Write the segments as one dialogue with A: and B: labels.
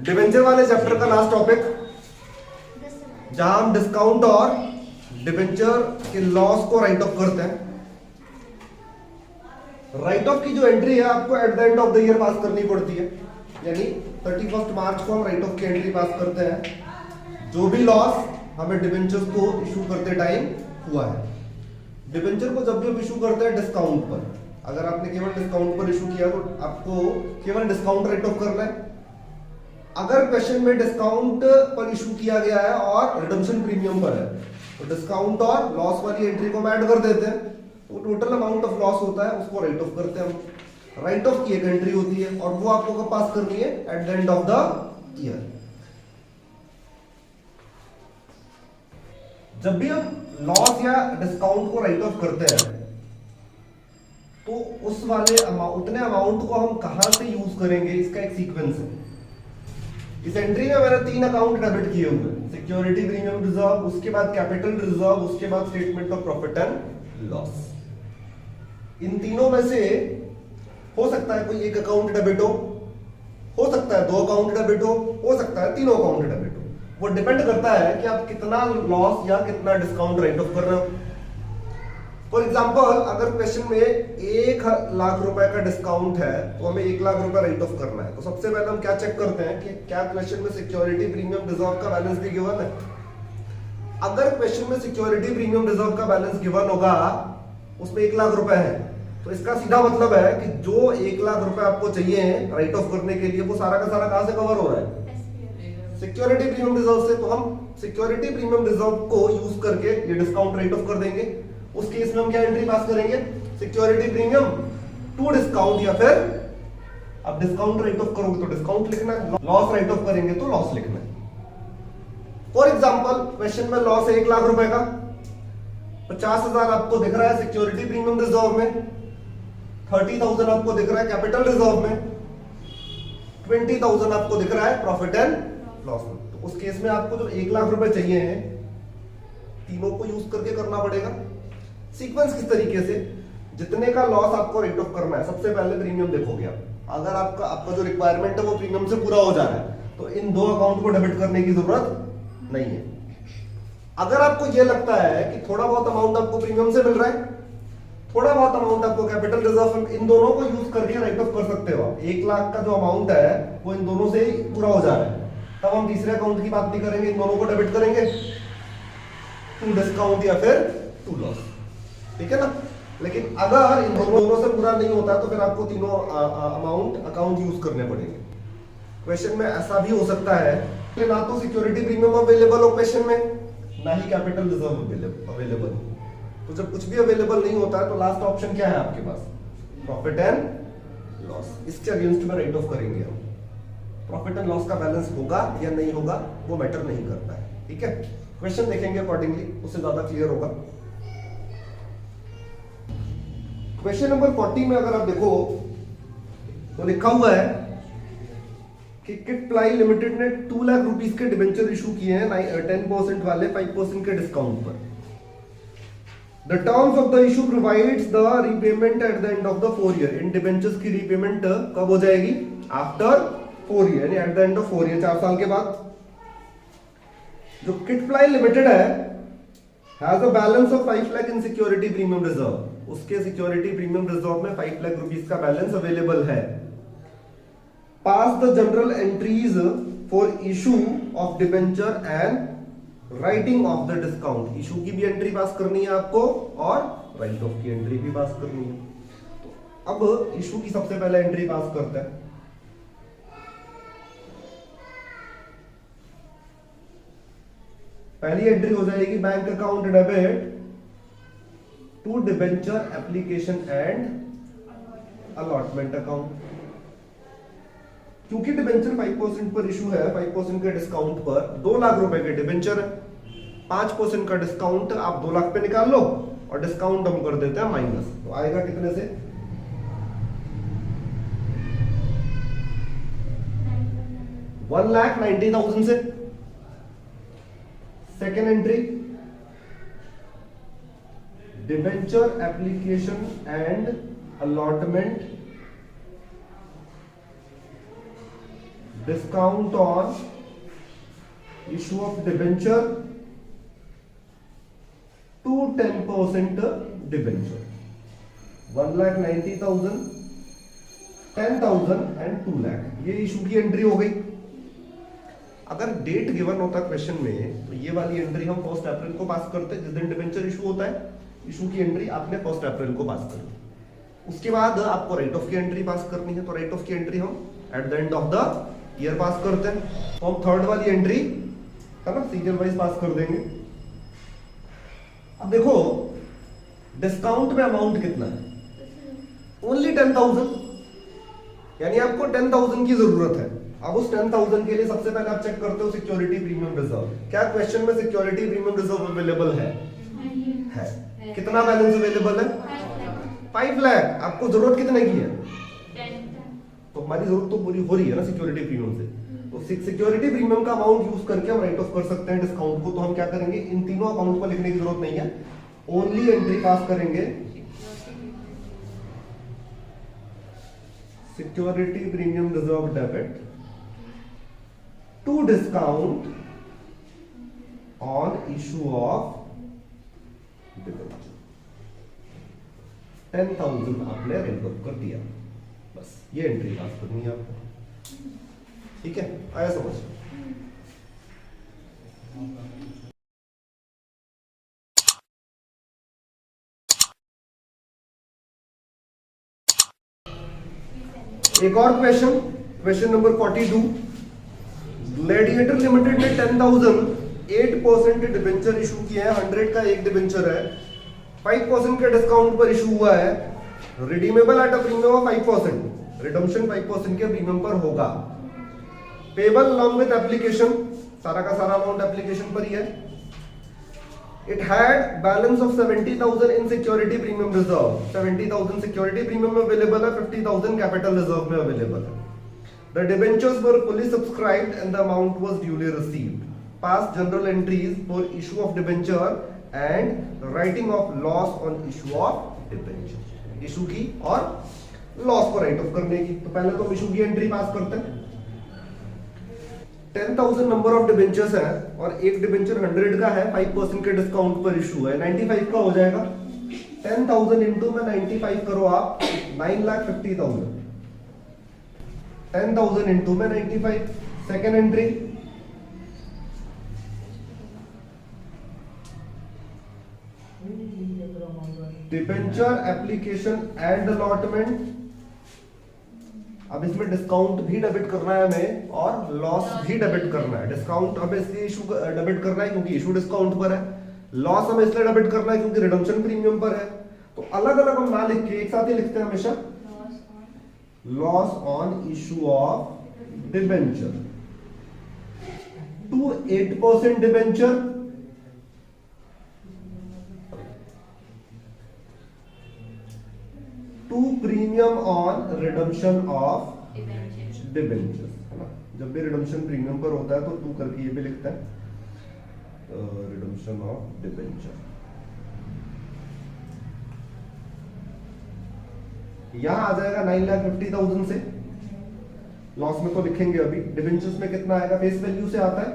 A: Debenture वाले chapter का last topic, जहां हम डिस्काउंट और डिबेंचर के लॉस को राइट ऑफ करते हैं। राइट ऑफ की जो एंट्री है आपको at the end of the year pass करनी पड़ती है, यानी 31 मार्च को हम राइट ऑफ की एंट्री पास करते हैं जो भी लॉस हमें डिबेंचर्स को इशू करते टाइम हुआ है। डिबेंचर को जब भी हम इशू करते हैं डिस्काउंट पर, अगर आपने केवल डिस्काउंट पर इशू किया तो आपको केवल डिस्काउंट राइट ऑफ करना है। अगर क्वेश्चन में डिस्काउंट पर इशू किया गया है और रिडम्पशन प्रीमियम पर है तो डिस्काउंट और लॉस वाली एंट्री को हम ऐड कर देते हैं, तो टोटल अमाउंट ऑफ लॉस होता है उसको राइट ऑफ करते हैं हम। राइट ऑफ की एक एंट्री होती है और वो आपको कब पास करनी है? Eight the end of the year. जब भी हम लॉस या डिस्काउंट को राइट ऑफ करते हैं तो उस वाले उतने अमाउंट को हम कहां से यूज करेंगे, इसका एक सीक्वेंस है। इस एंट्री में मैंने 3 अकाउंट डेबिट किए हुए हैं, सिक्योरिटी प्रीमियम रिजर्व, उसके बाद कैपिटल रिजर्व, उसके बाद statement of profit and loss. इन तीनों में से हो सकता है कोई एक अकाउंट डेबिट हो सकता है 2 अकाउंट डेबिट हो सकता है 3 अकाउंट डेबिट हो। वो डिपेंड करता है कि आप कितना लॉस या कितना डिस्काउंट राइट ऑफ कर रहे हो। फॉर एग्जाम्पल, अगर क्वेश्चन में 1 लाख रुपए का डिस्काउंट है तो हमें 1 लाख रुपए राइट ऑफ करना है, तो सबसे पहले हम क्या चेक करते हैं कि क्या क्वेश्चन में सिक्योरिटी प्रीमियम रिजर्व का बैलेंस भी गिवन है। अगर क्वेश्चन में सिक्योरिटी प्रीमियम रिजर्व का बैलेंस गिवन होगा, उसमें 1 लाख रुपए है, तो इसका सीधा मतलब है कि जो 1 लाख रुपए आपको चाहिए राइट ऑफ करने के लिए वो सारा का सारा कहां से कवर हो रहा है? सिक्योरिटी प्रीमियम रिजर्व से। तो हम सिक्योरिटी प्रीमियम रिजर्व को यूज करके ये डिस्काउंट राइट ऑफ कर देंगे। उस केस में हम क्या एंट्री पास करेंगे? सिक्योरिटी प्रीमियम टू डिस्काउंट, या फिर अब डिस्काउंट राइट ऑफ करोगे तो डिस्काउंट लिखना है, लॉस राइट ऑफ करेंगे तो लॉस लिखना है। फॉर एग्जाम्पल, क्वेश्चन में लॉस है 1 लाख रुपए का, 50,000 आपको दिख रहा है सिक्योरिटी प्रीमियम रिजर्व में, 30,000 आपको दिख रहा है कैपिटल रिजर्व में, 20,000 आपको दिख रहा है प्रॉफिट एंड लॉस में। तो उस केस में आपको जो 1 लाख रुपए चाहिए हैं तीनों को यूज करके करना पड़ेगा। सीक्वेंस किस तरीके से? जितने का लॉस आपको राइट ऑफ करना है, सबसे पहले प्रीमियम देखोगे आप। अगर आपका जो रिक्वायरमेंट है वो प्रीमियम से पूरा हो जा रहा है तो इन 2 अकाउंट को डेबिट करने की जरूरत नहीं है। अगर आपको ये लगता है कि थोड़ा बहुत अमाउंट आपको प्रीमियम से मिल रहा है, थोड़ा बहुत अमाउंट आपको कैपिटल रिजर्व, इन दोनों को यूज करके राइट ऑफ कर सकते हो। 1 लाख का जो अमाउंट है वो इन दोनों से ही पूरा हो जा रहा है, तब हम तीसरे अकाउंट की बात नहीं करेंगे, इन दोनों को डेबिट करेंगे, टू डिस्काउंट या फिर टू लॉस, ठीक है ना। लेकिन अगर इन दोनों से पूरा नहीं होता तो फिर आपको तीनों अमाउंट अकाउंट यूज करने पड़ेंगे। क्वेश्चन में ऐसा भी हो सकता है कि ना तो सिक्योरिटी प्रीमियम अवेलेबल हो क्वेश्चन में, ना ही कैपिटल रिजर्व अवेलेबल हो। तो जब कुछ भी अवेलेबल नहीं होता है तो लास्ट ऑप्शन क्या है आपके पास? Profit and loss. इसके अगेंस्ट में राइट ऑफ करेंगे हम। प्रॉफिट एंड लॉस का बैलेंस होगा या नहीं होगा वो मैटर नहीं करता है, ठीक है। क्वेश्चन देखेंगे अकॉर्डिंगली, उससे ज्यादा क्लियर होगा। क्वेश्चन नंबर 40 में अगर आप देखो तो लिखा हुआ है कि किट प्लाई लिमिटेड ने 2 लाख रुपीस के डिबेंचर इशू किए हैं 10% वाले 5% के डिस्काउंट पर। The terms of the issue provides the repayment at the end of the 4 year. इन डिबेंचर्स की रीपेमेंट कब हो जाएगी? आफ्टर 4 year, यानी at the end of 4 year, 4 साल के बाद। जो किट प्लाई लिमिटेड है has a balance of 5 lakh in security premium reserve, उसके सिक्योरिटी प्रीमियम रिजर्व में 5 लाख रुपीस का बैलेंस अवेलेबल है। Pass the journal entries for issue of debenture and writing off the discount. Issue की भी एंट्री पास करनी है आपको और राइट ऑफ की एंट्री भी पास करनी है। तो अब इशू की सबसे पहले एंट्री पास करते हैं। पहली एंट्री हो जाएगी bank account debit to debenture application and allotment account. क्योंकि डिबेंचर 5% पर इशू है, 5% के डिस्काउंट पर 2 लाख रुपए के डिबेंचर है, 5% का डिस्काउंट आप 2 लाख पे निकाल लो और डिस्काउंट हम कर देते हैं माइनस, तो आएगा कितने से? 1,90,000 से। Second entry debenture application and allotment discount on issue of debenture to 10% debenture, 1,90,000, 10,000 and 2 lakh. ये इशू की एंट्री हो गई। अगर डेट गिवन होता क्वेश्चन में तो ये वाली एंट्री हम 1 अप्रैल को पास करते, जिस दिन डिबेंचर इशू होता है। इशू की एंट्री आपने 1 अप्रैल को पास कर दी। उसके बाद आपको राइट ऑफ की एंट्री पास करनी है, तो राइट ऑफ की एंट्री हम at the end of the year pass करते हैं। तो हम थर्ड वाली एंट्री है ना सीरियल वाइज पास कर देंगे। अब देखो डिस्काउंट में अमाउंट कितना है, ओनली 10,000, यानी आपको 10,000 की जरूरत है। अब उस 10,000 के लिए सबसे पहले आप चेक करते हो सिक्योरिटी प्रीमियम रिजर्व। क्या क्वेश्चन में सिक्योरिटी प्रीमियम रिजर्व अवेलेबल है? कितना बैलेंस अवेलेबल है? 5 लाख। आपको जरूरत कितने की है? तो हमारी जरूरत तो पूरी हो रही है ना सिक्योरिटी प्रीमियम से। तो सिक्योरिटी प्रीमियम का अमाउंट यूज करके हम राइट ऑफ कर सकते हैं डिस्काउंट को। तो हम क्या करेंगे, इन तीनों अकाउंट को लिखने की जरूरत नहीं है, ओनली एंट्री पास करेंगे security premium reserve debit to discount on issue of debenture. 10,000 आपने राइट ऑफ कर दिया, बस ये एंट्री पास करनी है आपको। ठीक है, आया समझ? एक और question, question number 42। Gladiator limited ने 10,000 8% डिबेंचर इशू किया है। 100 का एक डिबेंचर है, 5% के डिस्काउंट पर इशू हुआ है। Redeemable at a premium of 5%, redemption 5% के प्रीमियम पर होगा। पेबल अलॉन्ग विद एप्लीकेशन, सारा का सारा अमाउंट एप्लीकेशन पर ही है। It had balance of 70,000 in security premium reserve. 70,000 security premium में अवेलेबल है, 50,000 कैपिटल रिजर्व में अवेलेबल है। The debentures were fully subscribed and the amount was duly received. Pass general entries for issue of debenture and writing of loss on issue of debenture. Issue की और loss को right of करने की। तो पहले तो हम इशू की एंट्री पास करते हैं। 10,000 नंबर ऑफ डिबेंचर्स है और एक डिबेंचर 100 का है, 5% के डिस्काउंट पर इशू है, 95 का हो जाएगा। 10,000 इंटू में 95 करो आप, 9,50,000। 10,000 इंटू में 95। Second entry, debenture application and allotment. अब इसमें डिस्काउंट भी डेबिट करना है हमें और लॉस भी डेबिट करना है। डिस्काउंट हमें इसलिए इशू डेबिट करना है क्योंकि इशू डिस्काउंट पर है। लॉस हमें इसलिए डेबिट करना है क्योंकि रिडम्पशन प्रीमियम पर है। तो अलग अलग हम ना लिख के एक साथ ही लिखते हैं हमेशा। Loss on issue of debenture to 8% debenture to premium on redemption of debenture, है ना। जब भी रिडम्पशन प्रीमियम पर होता है तो 2 करके ये भी लिखता है, रिडम्पशन ऑफ डिबेंचर। यहां आ जाएगा 9,50,000 से। लॉस में तो लिखेंगे अभी। डिबेंचर्स में कितना आएगा, फेस वैल्यू से आता है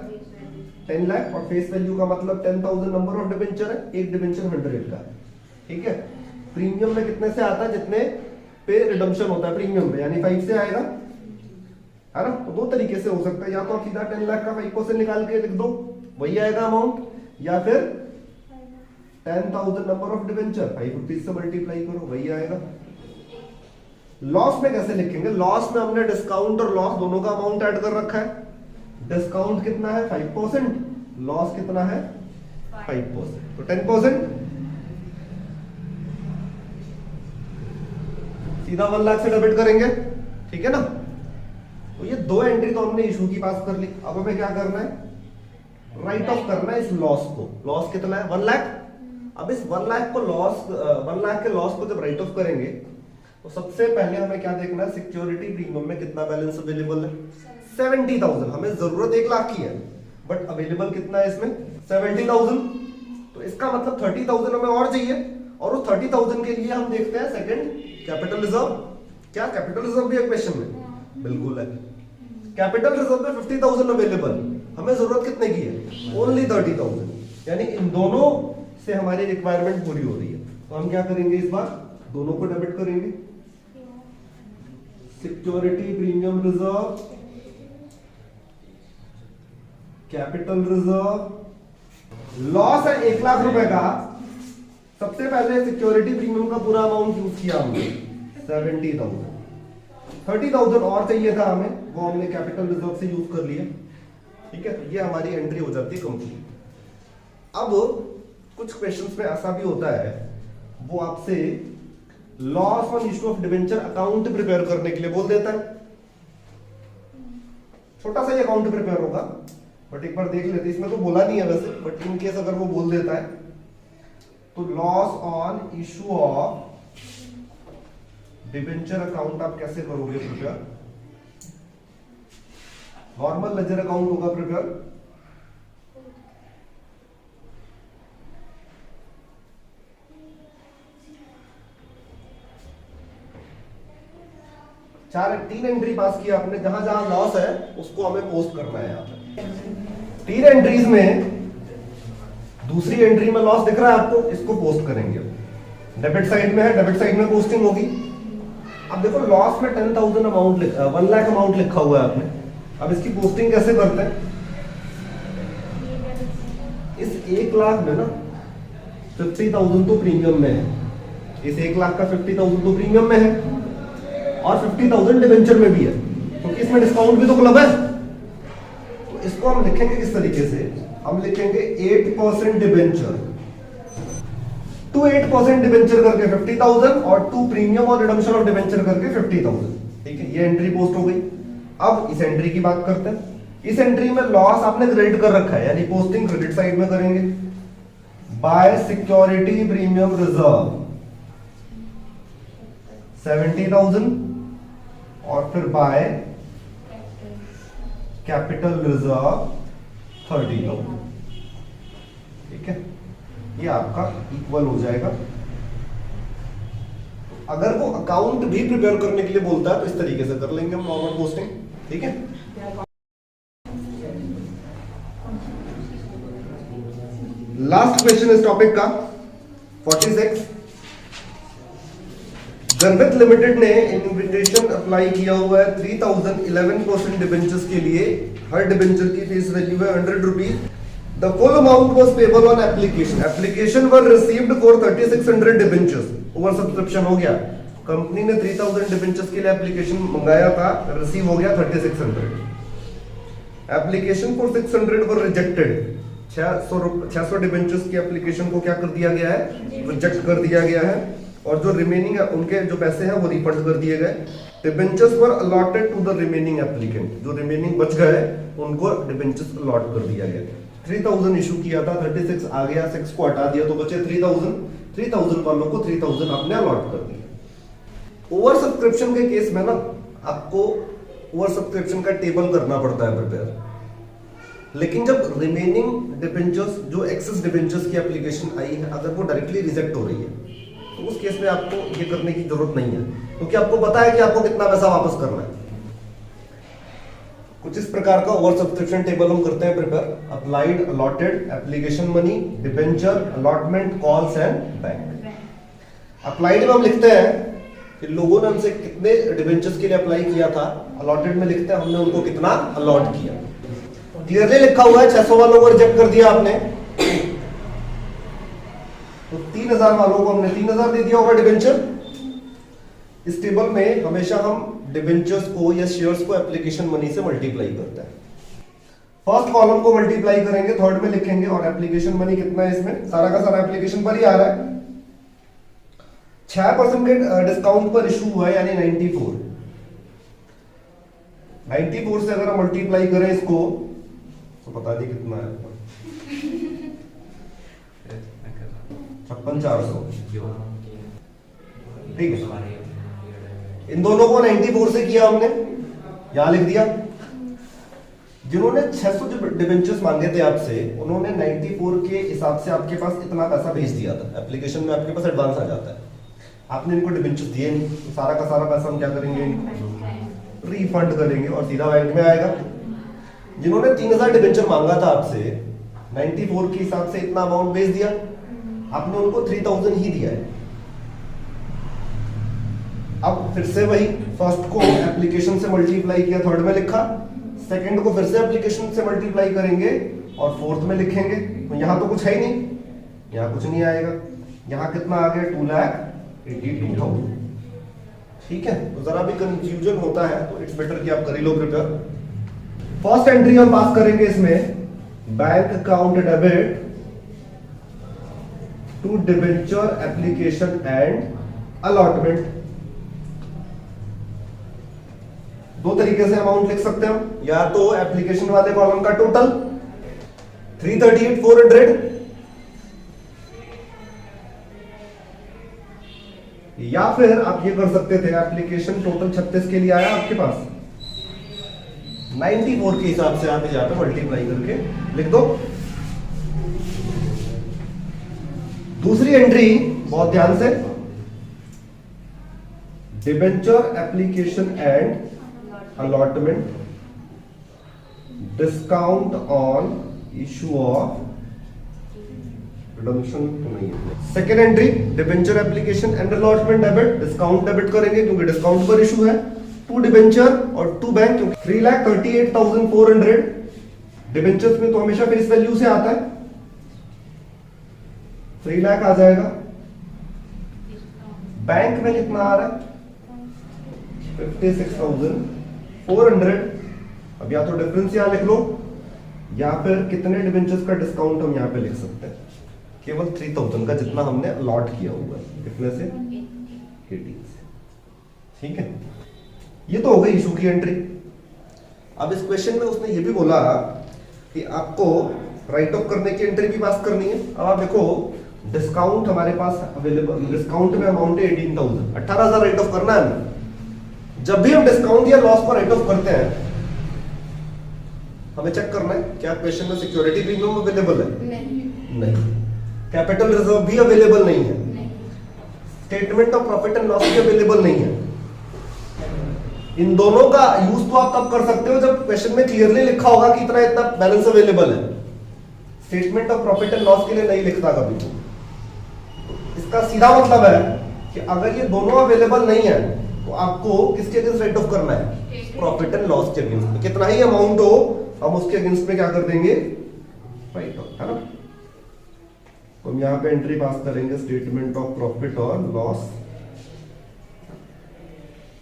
A: 10 लाख, और फेस वैल्यू का मतलब 10,000 नंबर ऑफ डिबेंचर है, एक डिबेंचर 100 का है। ठीक है। प्रीमियम में कितने से आता है, जितने पे रिडम्पशन होता है प्रीमियम में, यानी 5 से आएगा, है ना। तो 2 तरीके से हो सकता है, या तो आप सीधा 10 लाख का 5% निकाल के लिख दो, वही आएगा अमाउंट, या फिर 10,000 नंबर ऑफ डिबेंचर 5 रुपीज से मल्टीप्लाई करो, वही आएगा। लॉस में कैसे लिखेंगे, लॉस में हमने डिस्काउंट और लॉस दोनों का अमाउंट ऐड कर रखा है। डिस्काउंट कितना है 5%, लॉस कितना है 5%, तो 10%। सीधा 1 लाख से डेबिट करेंगे, ठीक है ना। तो ये 2 एंट्री तो हमने इशू की पास कर ली। अब हमें क्या करना है, राइट ऑफ करना है इस लॉस को। लॉस कितना है 1 लाख। अब इस 1 लाख को लॉस 1 लाख के लॉस को जब राइट ऑफ करेंगे तो सबसे पहले हमें क्या देखना है, सिक्योरिटी प्रीमियम में कितना बैलेंस अवेलेबल है 70,000। हमें जरूरत 1 लाख की है, बट अवेलेबल कितना है इसमें 70,000। तो इसका मतलब 30,000 हमें और चाहिए, और उस 30,000 के लिए हम देखते हैं सेकंड कैपिटल रिजर्व। क्या कैपिटल रिजर्व भी है क्वेश्चन में? बिल्कुल है। कैपिटल रिजर्व में 50,000 अवेलेबल, हमें जरूरत कितने की है? ओनली 30,000, यानी इन दोनों से हमारी रिक्वायरमेंट पूरी हो रही है। तो हम क्या करेंगे, इस बार दोनों को डेबिट करेंगे। Security premium reserve, capital reserve, loss है 1 लाख रुपए का। सबसे पहले सिक्योरिटी प्रीमियम का पूरा अमाउंट यूज किया हमने 70,000, 30,000 और चाहिए था हमें, वो हमने कैपिटल रिजर्व से यूज कर लिया। ठीक है, ये हमारी एंट्री हो जाती है कंप्लीट। अब कुछ क्वेश्चंस में ऐसा भी होता है, वो आपसे loss on issue of debenture account prepare करने के लिए बोल देता है। छोटा सा ये अकाउंट प्रिपेयर होगा, बट एक बार देख लेते हैं, इसमें तो बोला नहीं है वैसे, बट इन केस अगर वो बोल देता है तो loss on issue of debenture account आप कैसे करोगे प्रिपेयर? नॉर्मल लेजर अकाउंट होगा प्रिपेयर। तीन एंट्री पास किया आपने, जहां जहां लॉस है उसको हमें पोस्ट करना है। यहाँ पे 3 एंट्रीज में दूसरी एंट्री में लॉस दिख रहा है आपको, इसको पोस्ट करेंगे। डेबिट साइड में है, डेबिट साइड में पोस्टिंग होगी। अब देखो लॉस में 10,000 अमाउंट 1 लाख अमाउंट लिखा हुआ है आपने, अब इसकी पोस्टिंग कैसे करते हैं? इस 1 लाख में ना 50,000 तो प्रीमियम में है, इस 1 लाख का 50,000 तो प्रीमियम में है और 50,000 डिबेंचर में भी है, क्योंकि इसमें डिस्काउंट भी तो क्लब है। तो इसको हम लिखेंगे किस तरीके से? हम लिखेंगे 8% डिबेंचर टू 8% डिबेंचर करके 50,000 और 2 प्रीमियम और रिडम्पशन ऑफ डिबेंचर करके 50,000। ठीक है, ये एंट्री पोस्ट हो गई। अब इस एंट्री की बात करते हैं। इस एंट्री में लॉस आपने क्रेडिट कर रखा है, यानी पोस्टिंग क्रेडिट साइड में करेंगे। बाय सिक्योरिटी प्रीमियम रिजर्व 70,000 और फिर बाय कैपिटल रिजर्व 30,000। ठीक है, ये आपका इक्वल हो जाएगा। अगर वो अकाउंट भी प्रिपेयर करने के लिए बोलता है तो इस तरीके से कर लेंगे हम नॉर्मल पोस्टिंग। ठीक है, लास्ट क्वेश्चन इस टॉपिक का 46। गणवित लिमिटेड ने इन्विटेशन अप्लाई किया हुआ है 3,000 11% डिबेंचर्स के लिए। हर डिबेंचर की फेस वैल्यू है 100 rupees. The full amount was payable on application. Application were received for 3600 debentures. Over subscription हो गया, कंपनी ने 3,000 डिबेंचर्स के लिए एप्लीकेशन मंगाया था, रिसीव हो गया 3600। Application for 600 were rejected. 600 debentures की एप्लीकेशन को क्या कर दिया गया है? रिजेक्ट कर दिया गया है, और जो रिमेनिंग है उनके जो पैसे हैं वो रिफंड कर दिए गए। Debentures were allotted to the remaining applicant. जो रिमेनिंग बच गए उनको डिबेंचर्स अलॉट कर दिया गया। 3,000 इशू किया था, 36 आ गया, 6 को हटा दिया तो बचे 3,000। 3,000 वालों को 3,000 आपने अलॉट कर दिया। ओवर सब्सक्रिप्शन के केस में ना आपको ओवर सब्सक्रिप्शन का टेबल करना पड़ता है प्रिपेयर, लेकिन जब रिमेनिंग डिबेंचर्स जो एक्सेस डिबेंचर्स की एप्लीकेशन आई है अगर वो डायरेक्टली रिजेक्ट हो रही है तो उस केस में आपको ये करने की जरूरत नहीं है, क्योंकि आपको पता है कि आपको कितना पैसा वापस करना है। कुछ इस प्रकार का ओवर सब्सक्रिप्शन टेबल हम करते हैं prepare. Applied, allotted, application money, debenture, allotment, calls and bank. Applied में हम लिखते हैं कि लोगों ने हमसे कितने डिबेंचर्स के लिए अप्लाई किया था। अलॉटेड में लिखते हैं हमने उनको कितना अलॉट किया। क्लियरली लिखा हुआ है 600 वालों को रिजेक्ट कर दिया आपने, तो 3,000 वालों को हमने 3,000 दे दिया होगा डिबेंचर। इस टेबल में हमेशा हम डिबेंचर्स को या शेयर्स को एप्लीकेशन मनी से मल्टीप्लाई करते हैं। फर्स्ट कॉलम को मल्टीप्लाई करेंगे, थर्ड में लिखेंगे, और एप्लीकेशन मनी कितना है इसमें? सारा का सारा एप्लीकेशन पर ही आ रहा है। 6% के डिस्काउंट पर इशू हुआ है, यानी 94। 94 से अगर हम मल्टीप्लाई करें इसको तो पता नहीं कितना है, 56,400। ठीक है, इन दोनों को 94 से किया हमने, यहां लिख दिया। जिन्होंने 600 डिबेंचर्स मांगे थे आपसे, उन्होंने 94 के हिसाब से आपके पास इतना पैसा भेज दिया था। एप्लीकेशन में आपके पास एडवांस आ जाता है, आपने इनको डिबेंचर्स दिए नहीं, तो सारा का सारा पैसा हम क्या करेंगे? रिफंड करेंगे और सीधा बैंक में आएगा। जिन्होंने 3000 डिबेंचर मांगा था आपसे, 94 के हिसाब से इतना अमाउंट भेज दिया, आपने उनको 3000 ही दिया है। अब फिर से वही, फर्स्ट को एप्लीकेशन से मल्टीप्लाई किया, थर्ड में लिखा, सेकंड को फिर से एप्लीकेशन से मल्टीप्लाई करेंगे और फोर्थ में लिखेंगे। तो यहां तो कुछ है ही नहीं, यहां कुछ नहीं आएगा। यहां कितना आ गया? 2,82,000। ठीक है, तो जरा भी कंफ्यूजन होता है तो इट्स बेटर कि आप कर ही लो प्रिपेयर। फर्स्ट एंट्री हम पास करेंगे इसमें, bank account debit to debenture application and allotment. दो तरीके से अमाउंट लिख सकते हैं हम, या तो एप्लीकेशन वाले कॉलम का टोटल 338,400, या फिर आप ये कर सकते थे, एप्लीकेशन टोटल 36 के लिए आया आपके पास, 94 के हिसाब से आप यहाँ पे मल्टीप्लाई करके लिख दो। दूसरी एंट्री बहुत ध्यान से, debenture application and allotment discount on issue of redemption तो नहीं है। Second entry, debenture application and allotment debit, discount debit करेंगे क्योंकि डिस्काउंट पर इशू है, टू डिबेंचर और टू बैंक, क्योंकि 3,38,400 डिबेंचर्स में तो हमेशा फेस वैल्यू से आता है, 3 लाख आ जाएगा। बैंक में कितना आ रहा है? 56,400। अब या तो डिफरेंस यहां लिख लो, या फिर कितने डिबेंचर्स का डिस्काउंट हम यहां पे लिख सकते हैं, केवल 3,000 का, जितना हमने अलॉट किया हुआ है। कितने से? 18 से। ठीक है, ये तो हो गई इशू की एंट्री। अब इस क्वेश्चन में उसने ये भी बोला कि आपको राइट ऑफ करने की एंट्री भी पास करनी है। अब आप देखो, डिस्काउंट हमारे पास अवेलेबल, डिस्काउंट में अमाउंट है 18,000, 18,000 राइट ऑफ करना है हमें। जब भी हम डिस्काउंट या लॉस को राइट ऑफ करते हैं, हमें चेक करना है क्या क्वेश्चन में सिक्योरिटी प्रीमियम अवेलेबल है? नहीं। कैपिटल रिजर्व भी अवेलेबल नहीं है, statement of profit and loss भी अवेलेबल नहीं है। इन दोनों का यूज तो आप तब कर सकते हो जब क्वेश्चन में क्लियरली लिखा होगा कि इतना इतना बैलेंस अवेलेबल है। Statement of profit and loss के लिए नहीं लिखता कभी। इसका सीधा मतलब है कि अगर ये दोनों अवेलेबल नहीं है तो आपको किसके अगेंस्ट राइट ऑफ करना है? प्रॉफिट एंड लॉस के अगेंस्ट। कितना ही अमाउंट हो, हम उसके अगेंस्ट में क्या कर देंगे? राइट ऑफ, है ना। तो हम यहां पे एंट्री पास करेंगे, स्टेटमेंट ऑफ प्रॉफिट और loss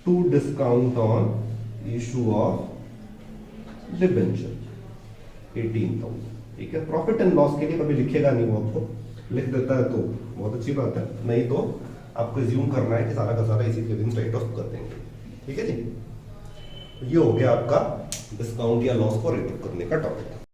A: to discount on issue of debenture 18,000। ठीक है, प्रॉफिट एंड लॉस के लिए कभी लिखेगा नहीं, वो आपको लिख देता है तो बहुत अच्छी बात है, नहीं तो आपको ज्यूम करना है कि सारा का सारा इसी के अगेंस्ट राइट ऑफ कर देंगे। ठीक है जी, ये हो गया आपका डिस्काउंट या लॉस को राइट ऑफ करने का टॉपिक।